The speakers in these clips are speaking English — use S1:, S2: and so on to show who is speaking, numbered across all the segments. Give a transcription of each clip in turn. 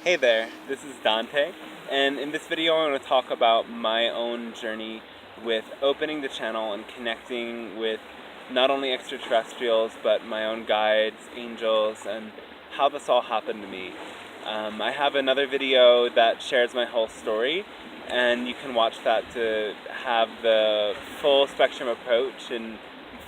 S1: Hey there, this is Dante, and in this video I want to talk about my own journey with opening the channel and connecting with not only extraterrestrials but my own guides, angels, and how this all happened to me. I have another video that shares my whole story, and you can watch that to have the full spectrum approach and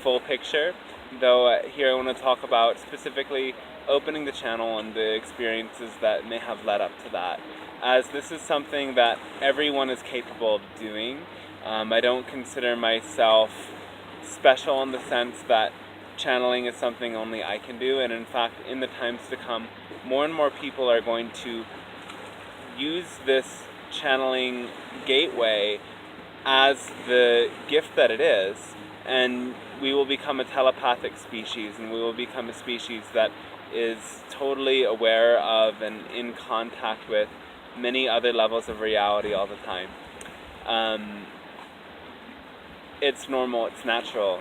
S1: full picture, though here I want to talk about specifically opening the channel and the experiences that may have led up to that, as this is something that everyone is capable of doing. I don't consider myself special in the sense that channeling is something only I can do, and in fact, in the times to come, more and more people are going to use this channeling gateway as the gift that it is, and we will become a telepathic species, and we will become a species that is totally aware of and in contact with many other levels of reality all the time. It's normal, it's natural.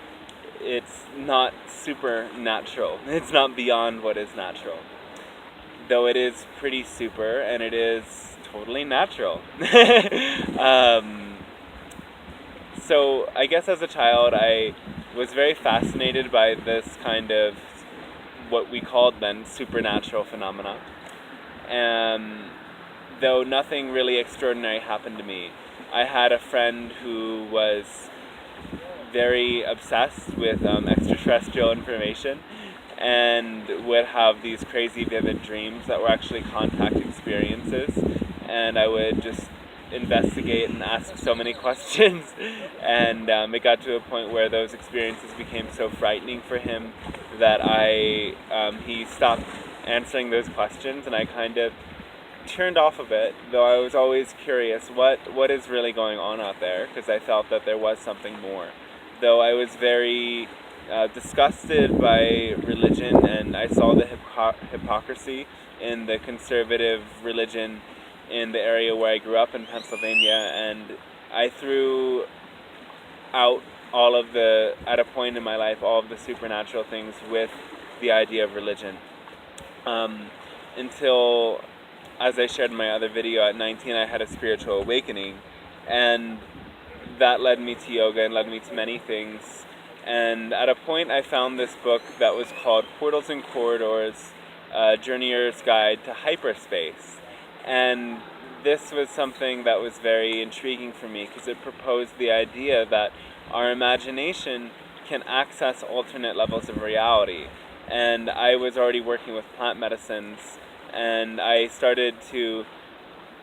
S1: It's not supernatural. It's not beyond what is natural. Though it is pretty super, and it is totally natural. So I guess as a child I was very fascinated by this kind of what we called then supernatural phenomena. Though nothing really extraordinary happened to me. I had a friend who was very obsessed with extraterrestrial information and would have these crazy vivid dreams that were actually contact experiences, and I would just investigate and ask so many questions, and it got to a point where those experiences became so frightening for him that he stopped answering those questions, and I kind of turned off a bit, though I was always curious what is really going on out there, because I felt that there was something more. Though I was very disgusted by religion, and I saw the hypocrisy in the conservative religion in the area where I grew up in Pennsylvania, and I threw out at a point in my life, all of the supernatural things with the idea of religion. Until, as I shared in my other video, at 19 I had a spiritual awakening, and that led me to yoga and led me to many things. And at a point I found this book that was called Portals and Corridors, A Journeyer's Guide to Hyperspace. And this was something that was very intriguing for me, because it proposed the idea that our imagination can access alternate levels of reality. And I was already working with plant medicines, and I started to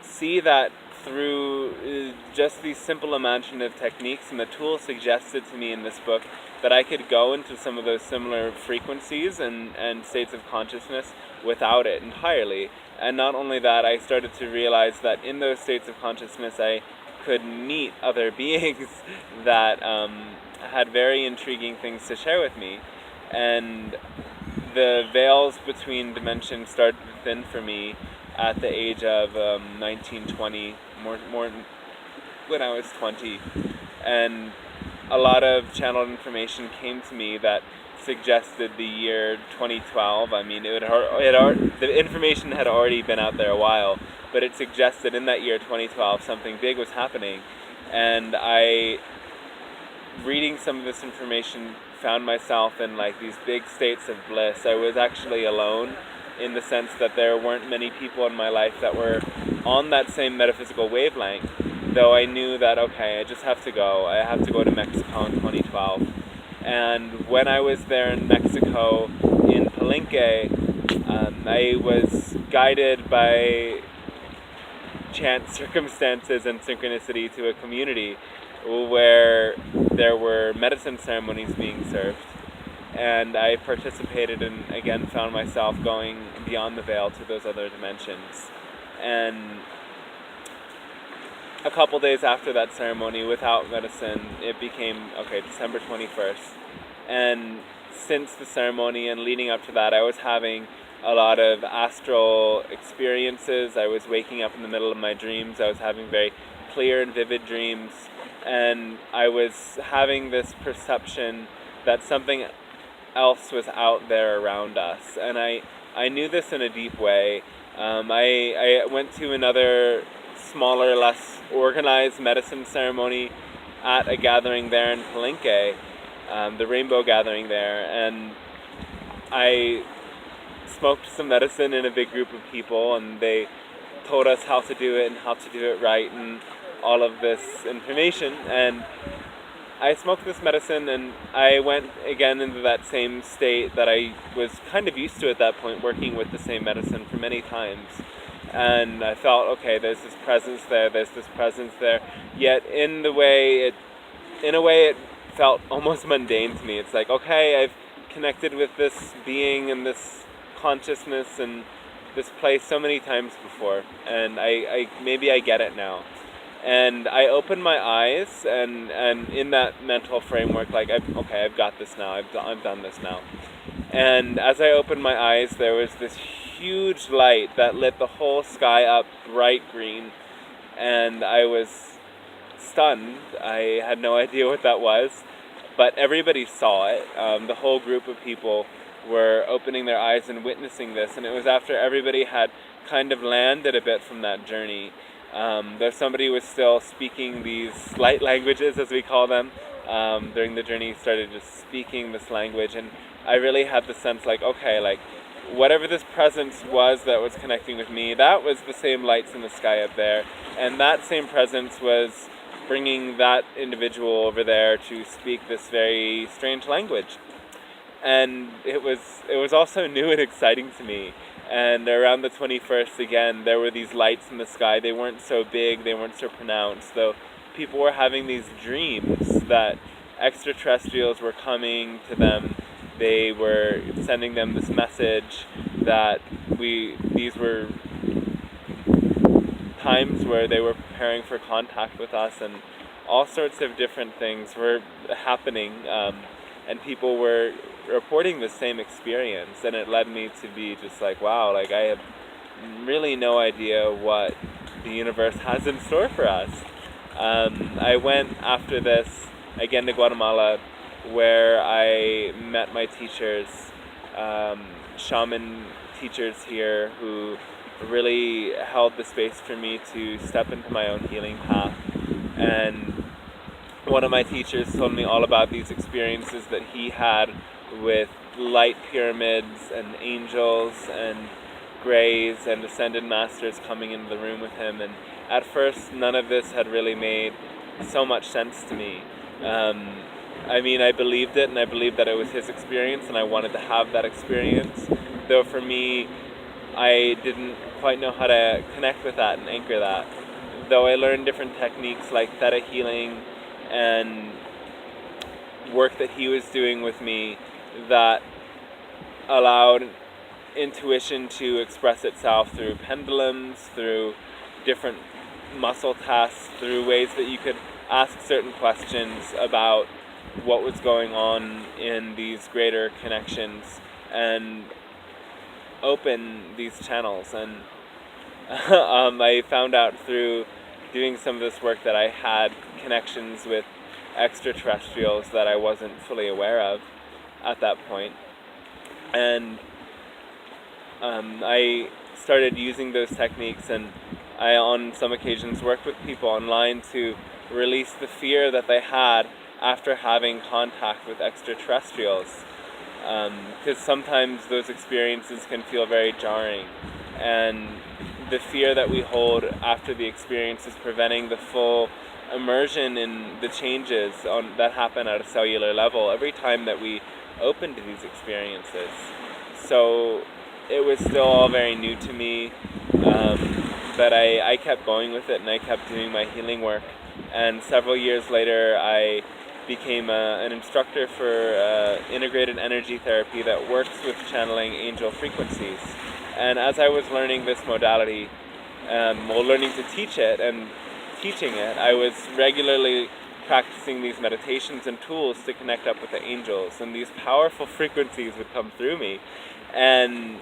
S1: see that through just these simple imaginative techniques and the tools suggested to me in this book, that I could go into some of those similar frequencies and states of consciousness without it entirely. And not only that, I started to realize that in those states of consciousness I could meet other beings that had very intriguing things to share with me. And the veils between dimensions started to thin for me at the age of 19, 20, more when I was 20. And a lot of channeled information came to me that suggested the year 2012. I mean, the information had already been out there a while, but it suggested in that year 2012 something big was happening. And I, reading some of this information, found myself in like these big states of bliss. I was actually alone, in the sense that there weren't many people in my life that were on that same metaphysical wavelength, though I knew that, okay, I just have to go. I have to go to Mexico in 2012. And when I was there in Mexico, in Palenque, I was guided by chance, circumstances, and synchronicity to a community where there were medicine ceremonies being served. And I participated and again found myself going beyond the veil to those other dimensions. And a couple days after that ceremony, without medicine, it became, okay, December 21st. And since the ceremony and leading up to that, I was having a lot of astral experiences. I was waking up in the middle of my dreams. I was having very clear and vivid dreams. And I was having this perception that something else was out there around us. And I knew this in a deep way, I went to another smaller, less organized medicine ceremony at a gathering there in Palenque, the Rainbow Gathering there, and I smoked some medicine in a big group of people, and they told us how to do it and how to do it right and all of this information. And I smoked this medicine, and I went again into that same state that I was kind of used to at that point, working with the same medicine for many times. And I felt, okay, there's this presence there, yet in a way it felt almost mundane to me. It's like, okay, I've connected with this being and this consciousness and this place so many times before, and I maybe I get it now. And I opened my eyes, and in that mental framework, like, I've got this now, I've done this now. And as I opened my eyes, there was this huge light that lit the whole sky up bright green, and I was stunned. I had no idea what that was, but everybody saw it. The whole group of people were opening their eyes and witnessing this, and it was after everybody had kind of landed a bit from that journey. Though somebody was still speaking these light languages, as we call them, during the journey, started just speaking this language, and I really had the sense, like, okay, like, whatever this presence was that was connecting with me, that was the same lights in the sky up there, and that same presence was bringing that individual over there to speak this very strange language. And it was also new and exciting to me. And around the 21st, again, there were these lights in the sky. They weren't so big, they weren't so pronounced, though people were having these dreams that extraterrestrials were coming to them. They were sending them this message that these were times where they were preparing for contact with us, and all sorts of different things were happening, and people were reporting the same experience, and it led me to be just like, wow, like, I have really no idea what the universe has in store for us. I went after this again to Guatemala, where I met my teachers, shaman teachers here, who really held the space for me to step into my own healing path. And one of my teachers told me all about these experiences that he had with light pyramids and angels and greys and ascended masters coming into the room with him. And at first, none of this had really made so much sense to me. I mean, I believed it, and I believed that it was his experience, and I wanted to have that experience. Though for me, I didn't quite know how to connect with that and anchor that. Though I learned different techniques like theta healing and work that he was doing with me that allowed intuition to express itself through pendulums, through different muscle tests, through ways that you could ask certain questions about what was going on in these greater connections and open these channels. And I found out through doing some of this work that I had connections with extraterrestrials that I wasn't fully aware of at that point. And I started using those techniques, and I on some occasions worked with people online to release the fear that they had after having contact with extraterrestrials, because sometimes those experiences can feel very jarring, and the fear that we hold after the experience is preventing the full immersion in the changes that happen at a cellular level every time that we open to these experiences. So it was still all very new to me, but I kept going with it, and I kept doing my healing work. And several years later, I became an instructor for integrated energy therapy that works with channeling angel frequencies. And as I was learning this modality, learning to teach it and teaching it, I was regularly practicing these meditations and tools to connect up with the angels, and these powerful frequencies would come through me. And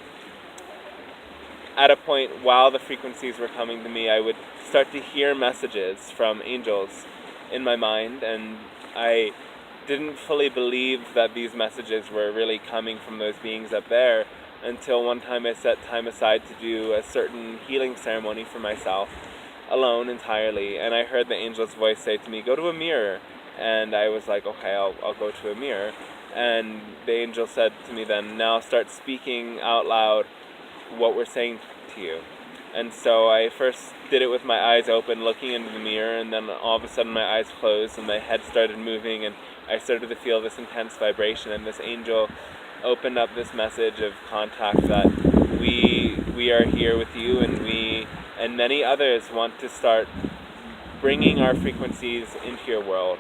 S1: at a point, while the frequencies were coming to me, I would start to hear messages from angels in my mind, and I didn't fully believe that these messages were really coming from those beings up there, until one time I set time aside to do a certain healing ceremony for myself, alone entirely, and I heard the angel's voice say to me, "Go to a mirror." And I was like, okay, I'll go to a mirror. And the angel said to me then, "Now start speaking out loud what we're saying to you." And so I first did it with my eyes open, looking into the mirror, and then all of a sudden my eyes closed and my head started moving, and I started to feel this intense vibration, and this angel opened up this message of contact that we are here with you, and we and many others want to start bringing our frequencies into your world,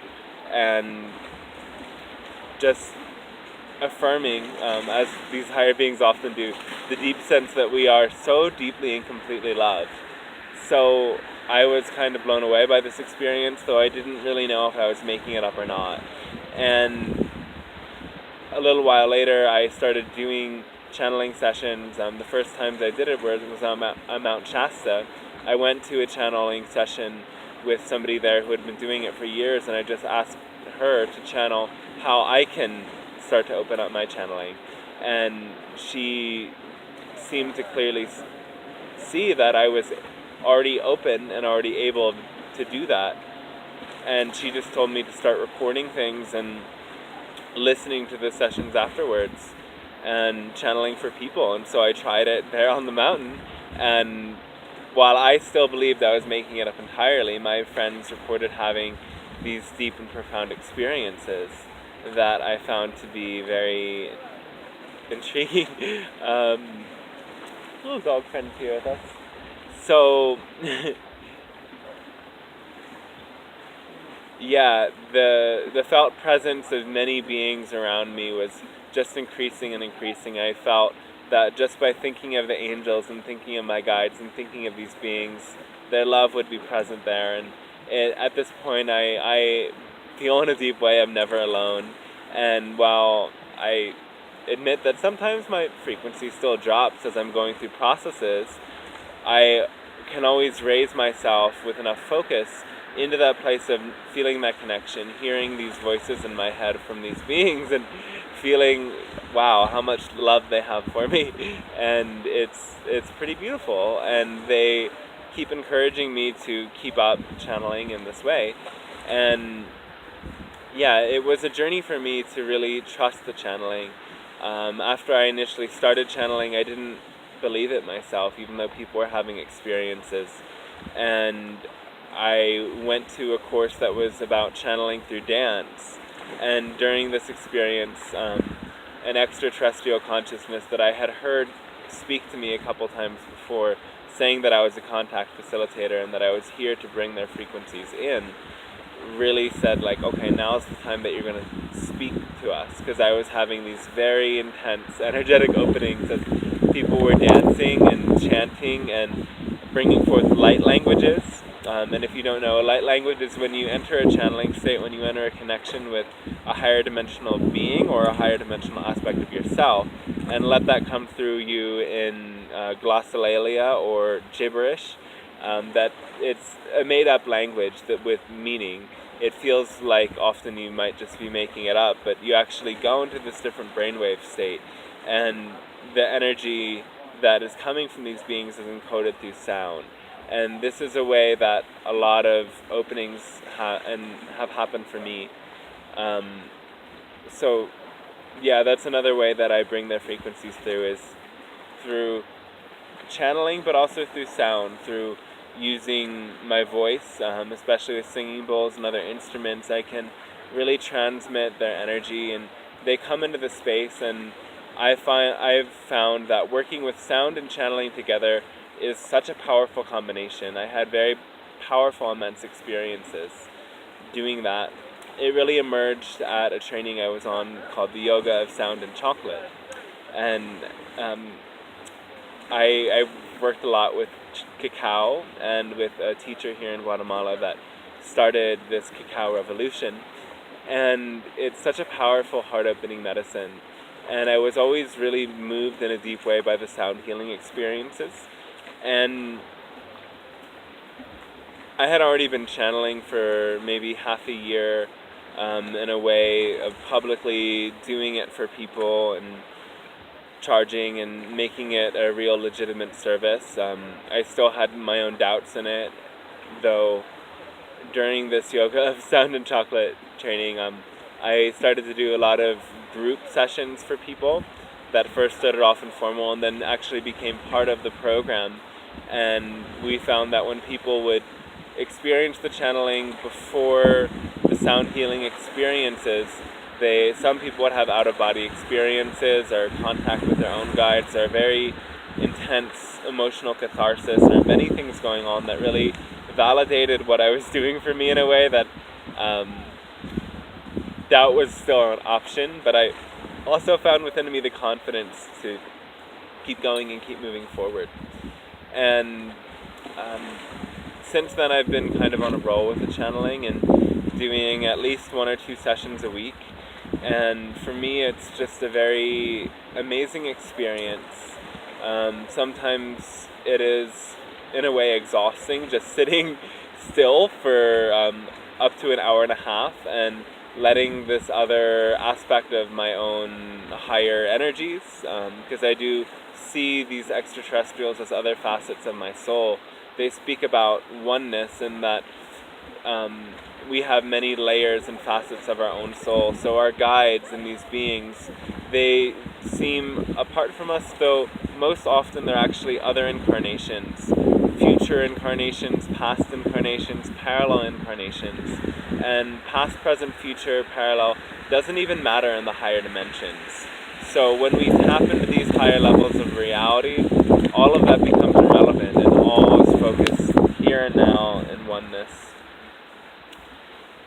S1: and just affirming, as these higher beings often do, the deep sense that we are so deeply and completely loved. So I was kind of blown away by this experience, though I didn't really know if I was making it up or not. And a little while later, I started doing channeling sessions. The first times I did it was on Mount Shasta. I went to a channeling session with somebody there who had been doing it for years, and I just asked her to channel how I can start to open up my channeling. And she seemed to clearly see that I was already open and already able to do that. And she just told me to start recording things and listening to the sessions afterwards and channeling for people. And so I tried it there on the mountain, and while I still believed I was making it up entirely, my friends reported having these deep and profound experiences that I found to be very intriguing. Little dog friend here with us. So yeah, the felt presence of many beings around me was just increasing and increasing. I felt that just by thinking of the angels and thinking of my guides and thinking of these beings, their love would be present there. And at this point, I feel in a deep way I'm never alone. And while I admit that sometimes my frequency still drops as I'm going through processes, I can always raise myself with enough focus into that place of feeling that connection, hearing these voices in my head from these beings, and feeling, wow, how much love they have for me. And it's pretty beautiful, and they keep encouraging me to keep up channeling in this way. And yeah, it was a journey for me to really trust the channeling. After I initially started channeling, I didn't believe it myself, even though people were having experiences. And I went to a course that was about channeling through dance. And during this experience, an extra-terrestrial consciousness that I had heard speak to me a couple times before, saying that I was a contact facilitator and that I was here to bring their frequencies in, really said, like, okay, now's the time that you're going to speak to us, because I was having these very intense energetic openings as people were dancing and chanting and bringing forth light languages. And if you don't know, light language is when you enter a channeling state, when you enter a connection with a higher dimensional being or a higher dimensional aspect of yourself, and let that come through you in glossolalia or gibberish. That it's a made-up language that with meaning. It feels like often you might just be making it up, but you actually go into this different brainwave state, and the energy that is coming from these beings is encoded through sound. And this is a way that a lot of openings have happened for me. So yeah, that's another way that I bring their frequencies through, is through channeling, but also through sound, through using my voice, especially with singing bowls and other instruments. I can really transmit their energy, and they come into the space, and I've found that working with sound and channeling together is such a powerful combination. I had very powerful, immense experiences doing that. It really emerged at a training I was on called the Yoga of Sound and Chocolate. And I worked a lot with cacao and with a teacher here in Guatemala that started this cacao revolution. And it's such a powerful, heart-opening medicine. And I was always really moved in a deep way by the sound healing experiences. And I had already been channeling for maybe half a year, in a way of publicly doing it for people, and charging and making it a real legitimate service. I still had my own doubts in it, though during this yoga of sound and chocolate training, I started to do a lot of group sessions for people that first started off informal and then actually became part of the program. And we found that when people would experience the channeling before the sound healing experiences, some people would have out-of-body experiences or contact with their own guides or very intense emotional catharsis or many things going on that really validated what I was doing for me in a way that doubt was still an option, but I also found within me the confidence to keep going and keep moving forward. And since then I've been kind of on a roll with the channeling and doing at least 1 or 2 sessions a week. And for me, it's just a very amazing experience. Sometimes it is, in a way, exhausting, just sitting still for up to an hour and a half and letting this other aspect of my own higher energies, because I do see these extraterrestrials as other facets of my soul. They speak about oneness and that we have many layers and facets of our own soul. So our guides and these beings, they seem apart from us, though most often they're actually other incarnations, future incarnations, past incarnations, parallel incarnations. And past, present, future, parallel doesn't even matter in the higher dimensions. So when we tap into these higher levels of reality, all of that becomes irrelevant and all is focused here and now in oneness.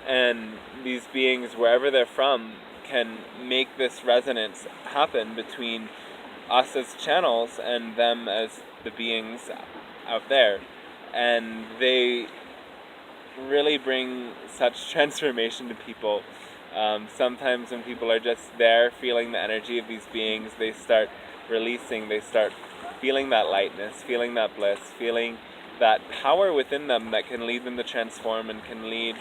S1: And these beings, wherever they're from, can make this resonance happen between us as channels and them as the beings out there. And they really bring such transformation to people. Sometimes when people are just there feeling the energy of these beings, they start releasing, they start feeling that lightness, feeling that bliss, feeling that power within them that can lead them to transform and can lead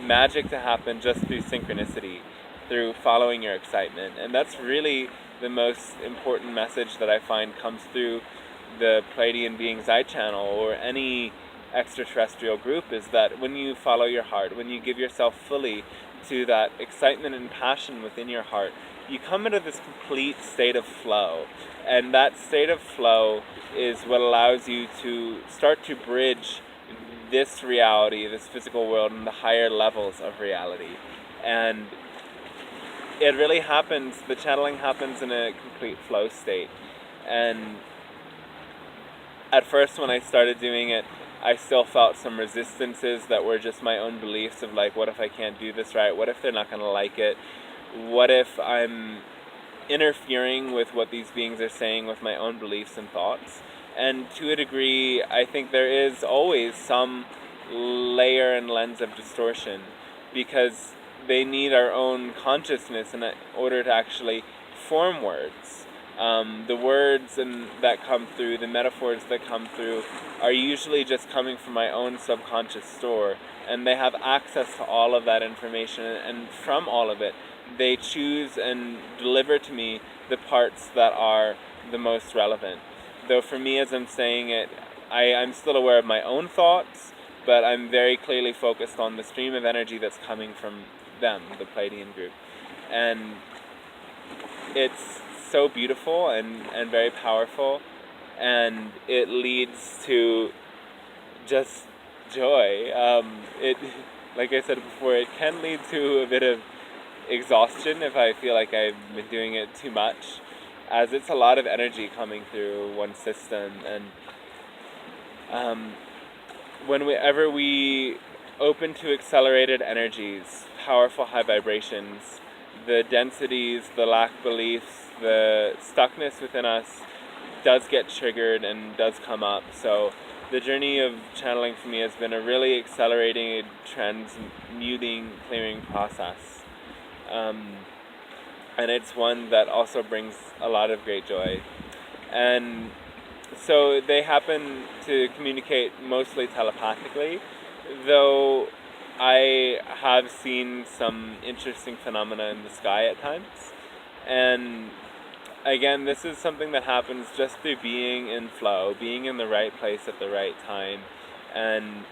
S1: magic to happen just through synchronicity, through following your excitement. And that's really the most important message that I find comes through the Pleiadian beings I channel or any extraterrestrial group, is that when you follow your heart, when you give yourself fully to that excitement and passion within your heart, you come into this complete state of flow. And that state of flow is what allows you to start to bridge this reality, this physical world, and the higher levels of reality. And it really happens, the channeling happens in a complete flow state. And at first when I started doing it, I still felt some resistances that were just my own beliefs of like, what if I can't do this right? What if they're not going to like it? What if I'm interfering with what these beings are saying with my own beliefs and thoughts? And to a degree, I think there is always some layer and lens of distortion, because they need our own consciousness in order to actually form words. The words that come through, the metaphors that come through, are usually just coming from my own subconscious store, and they have access to all of that information, and from all of it, they choose and deliver to me the parts that are the most relevant. Though for me, as I'm saying it, I'm still aware of my own thoughts, but I'm very clearly focused on the stream of energy that's coming from them, the Pleiadian group. And it's so beautiful and very powerful, and it leads to just joy. Like I said before, it can lead to a bit of exhaustion if I feel like I've been doing it too much, as it's a lot of energy coming through one system. And whenever we open to accelerated energies, powerful high vibrations, the densities, the lack beliefs, the stuckness within us does get triggered and does come up. So the journey of channeling for me has been a really accelerating, transmuting, clearing process. And it's one that also brings a lot of great joy. And so they happen to communicate mostly telepathically, though I have seen some interesting phenomena in the sky at times. And again, this is something that happens just through being in flow, being in the right place at the right time. And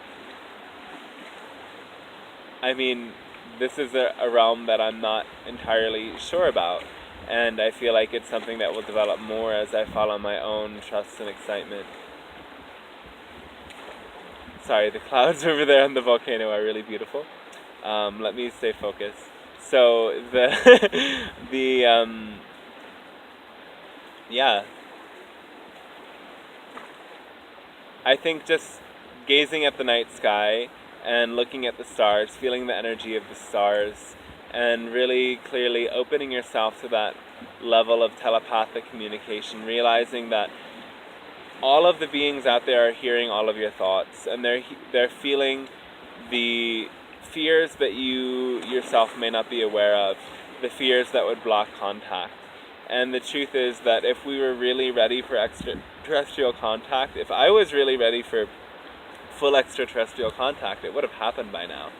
S1: I mean, this is a realm that I'm not entirely sure about. And I feel like it's something that will develop more as I follow my own trust and excitement. Sorry, the clouds over there on the volcano are really beautiful. Let me stay focused. So yeah, I think just gazing at the night sky and looking at the stars, feeling the energy of the stars, and really clearly opening yourself to that level of telepathic communication, realizing that all of the beings out there are hearing all of your thoughts, and they're feeling the fears that you yourself may not be aware of, the fears that would block contact. And the truth is that if we were really ready for extraterrestrial contact, if I was really ready for full extraterrestrial contact, it would have happened by now.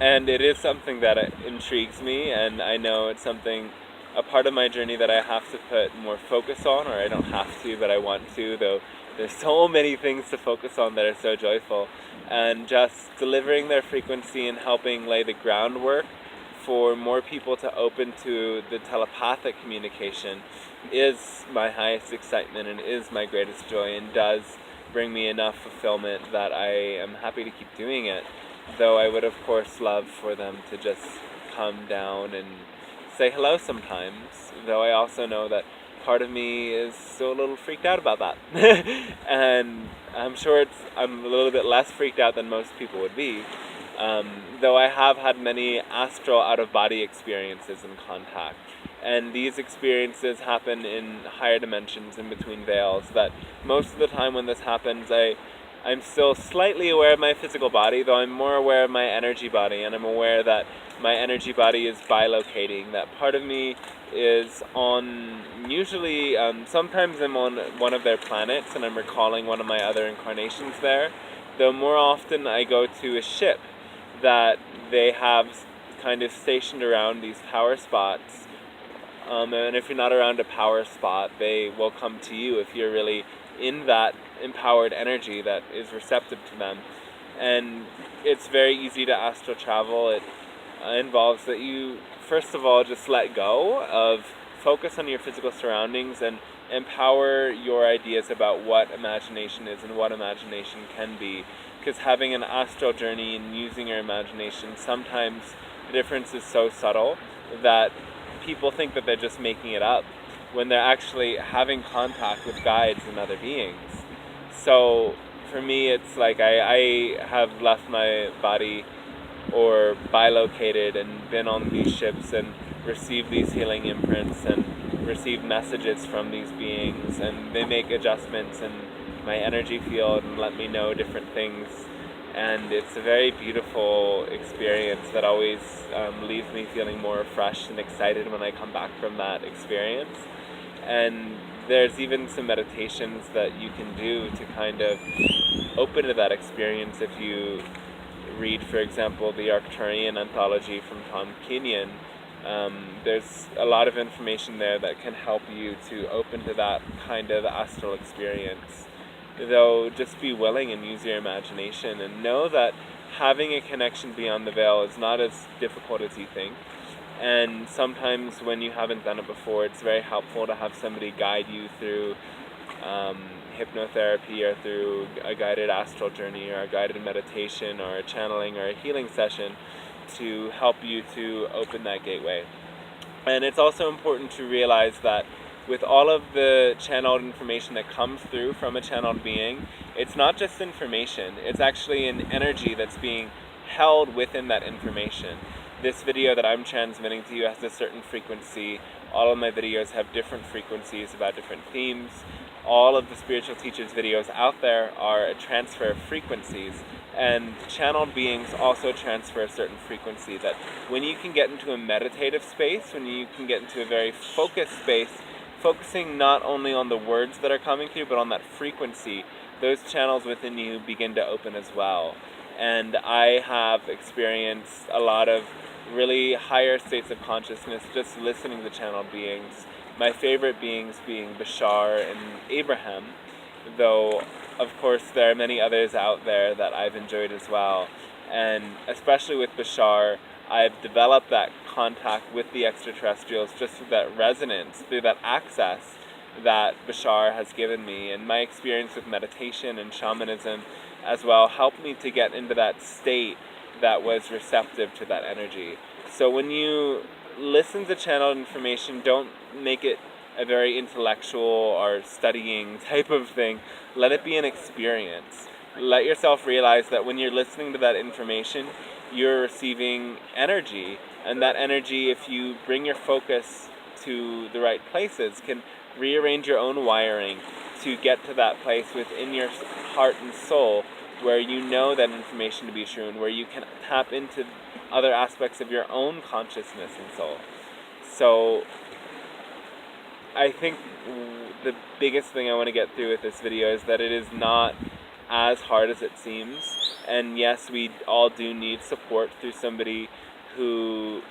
S1: And it is something that intrigues me, and I know it's a part of my journey that I have to put more focus on, or I don't have to, but I want to, though there's so many things to focus on that are so joyful. And just delivering their frequency and helping lay the groundwork for more people to open to the telepathic communication is my highest excitement and is my greatest joy, and does bring me enough fulfillment that I am happy to keep doing it. Though I would of course love for them to just come down and say hello sometimes, though I also know that part of me is still a little freaked out about that. And I'm sure I'm a little bit less freaked out than most people would be. Though I have had many astral out-of-body experiences in contact. And these experiences happen in higher dimensions in between veils, that most of the time when this happens, I'm still slightly aware of my physical body, though I'm more aware of my energy body, and I'm aware that my energy body is bilocating, that part of me is on, usually, sometimes I'm on one of their planets, and I'm recalling one of my other incarnations there, though more often I go to a ship that they have kind of stationed around these power spots. And if you're not around a power spot, they will come to you if you're really in that empowered energy that is receptive to them. And it's very easy to astral travel. It involves that you, first of all, just let go of, focus on your physical surroundings and empower your ideas about what imagination is and what imagination can be. Because having an astral journey and using your imagination, sometimes the difference is so subtle that people think that they're just making it up when they're actually having contact with guides and other beings. So for me, it's like I have left my body or bilocated and been on these ships and received these healing imprints and received messages from these beings, and they make adjustments in my energy field and let me know different things. And it's a very beautiful experience that always leaves me feeling more refreshed and excited when I come back from that experience. And there's even some meditations that you can do to kind of open to that experience. If you read, for example, the Arcturian anthology from Tom Kenyon, there's a lot of information there that can help you to open to that kind of astral experience. Though just be willing and use your imagination, and know that having a connection beyond the veil is not as difficult as you think. And sometimes when you haven't done it before, it's very helpful to have somebody guide you through hypnotherapy, or through a guided astral journey, or a guided meditation, or a channeling, or a healing session to help you to open that gateway. And it's also important to realize that with all of the channeled information that comes through from a channeled being, it's not just information, it's actually an energy that's being held within that information. This video that I'm transmitting to you has a certain frequency. All of my videos have different frequencies about different themes. All of the spiritual teachers' videos out there are a transfer of frequencies, and channeled beings also transfer a certain frequency, that when you can get into a meditative space, when you can get into a very focused space, focusing not only on the words that are coming through, but on that frequency, those channels within you begin to open as well. And I have experienced a lot of really higher states of consciousness, just listening to channeled beings. My favorite beings being Bashar and Abraham, though of course there are many others out there that I've enjoyed as well. And especially with Bashar, I've developed that contact with the extraterrestrials just through that resonance, through that access that Bashar has given me. And my experience with meditation and shamanism as well helped me to get into that state that was receptive to that energy. So when you listen to channeled information, don't make it a very intellectual or studying type of thing. Let it be an experience. Let yourself realize that when you're listening to that information, you're receiving energy, and that energy, if you bring your focus to the right places, can rearrange your own wiring to get to that place within your heart and soul where you know that information to be true, and where you can tap into other aspects of your own consciousness and soul. So I think the biggest thing I want to get through with this video is that it is not as hard as it seems. And yes, we all do need support through somebody who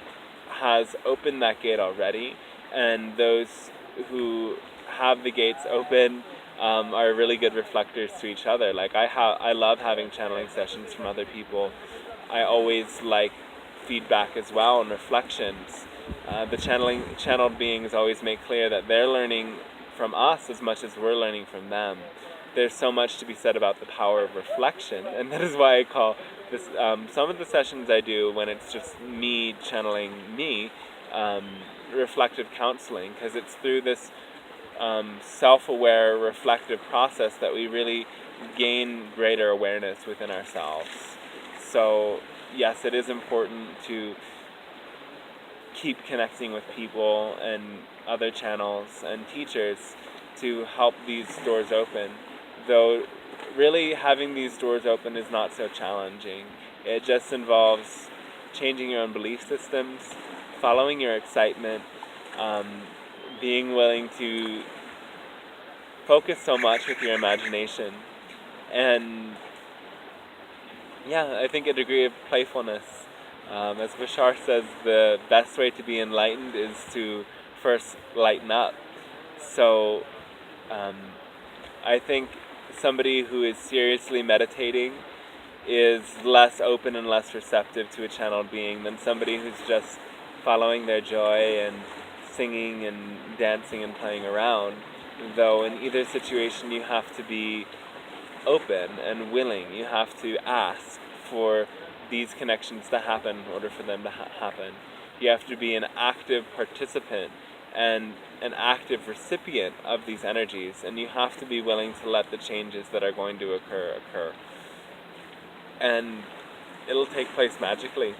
S1: has opened that gate already. And those who have the gates open are really good reflectors to each other. Like I love having channeling sessions from other people. I always like feedback as well and reflections. The channeled beings always make clear that they're learning from us as much as we're learning from them. There's so much to be said about the power of reflection, and that is why I call this some of the sessions I do when it's just me channeling me reflective counseling, because it's through this self-aware reflective process that we really gain greater awareness within ourselves. So yes, it is important to keep connecting with people and other channels and teachers to help these doors open, though really having these doors open is not so challenging. It just involves changing your own belief systems, following your excitement, being willing to focus so much with your imagination, and I think a degree of playfulness. As Bashar says, the best way to be enlightened is to first lighten up. So I think somebody who is seriously meditating is less open and less receptive to a channeled being than somebody who's just following their joy and singing and dancing and playing around. Though in either situation you have to be open and willing. You have to ask for these connections to happen in order for them to happen. You have to be an active participant and an active recipient of these energies, and you have to be willing to let the changes that are going to occur. And it'll take place magically.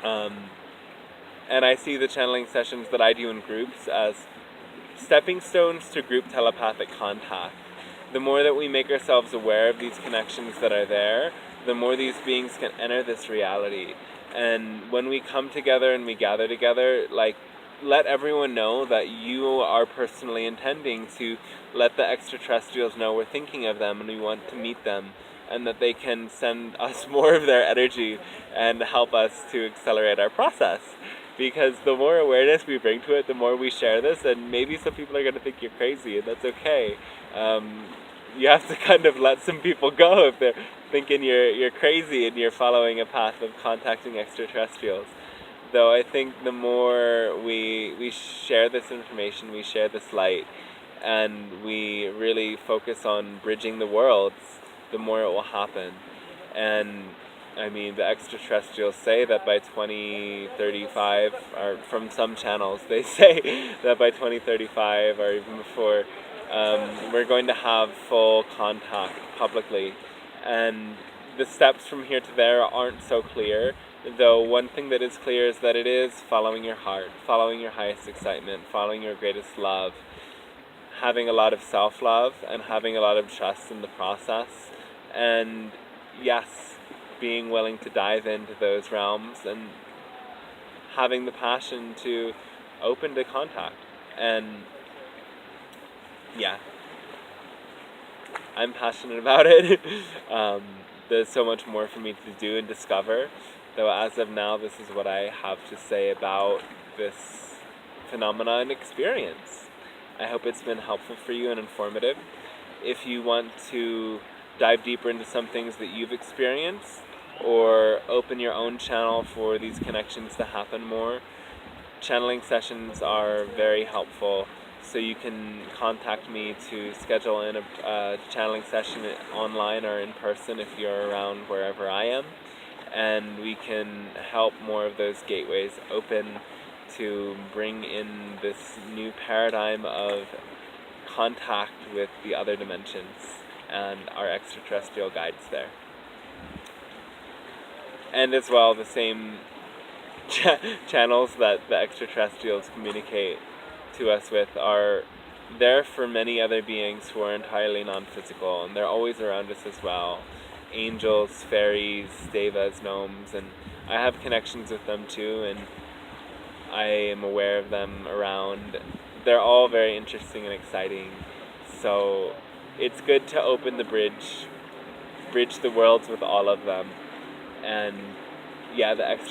S1: And I see the channeling sessions that I do in groups as stepping stones to group telepathic contact. The more that we make ourselves aware of these connections that are there, the more these beings can enter this reality. And when we come together and we gather together, let everyone know that you are personally intending to let the extraterrestrials know we're thinking of them and we want to meet them, and that they can send us more of their energy and help us to accelerate our process. Because the more awareness we bring to it, the more we share this, and maybe some people are going to think you're crazy, and that's okay. You have to kind of let some people go if they're thinking you're crazy and you're following a path of contacting extraterrestrials. Though I think the more we share this information, we share this light, and we really focus on bridging the worlds, the more it will happen. And I mean, the extraterrestrials say that by 2035, or from some channels, they say that by 2035 or even before, we're going to have full contact publicly. And the steps from here to there aren't so clear, though one thing that is clear is that it is following your heart, following your highest excitement, following your greatest love, having a lot of self-love and having a lot of trust in the process, and yes, being willing to dive into those realms and having the passion to open to contact. And I'm passionate about it. There's so much more for me to do and discover Though as of now, this is what I have to say about this phenomenon and experience. I hope it's been helpful for you and informative. If you want to dive deeper into some things that you've experienced, or open your own channel for these connections to happen more, channeling sessions are very helpful. So you can contact me to schedule in a channeling session online or in person if you're around wherever I am. And we can help more of those gateways open to bring in this new paradigm of contact with the other dimensions and our extraterrestrial guides there. And as well, the same channels that the extraterrestrials communicate to us with are there for many other beings who are entirely non-physical, and they're always around us as well. Angels, faeries, devas, gnomes, and I have connections with them too, and I am aware of them around. They're all very interesting and exciting, so it's good to open the bridge the worlds with all of them. And yeah, the extra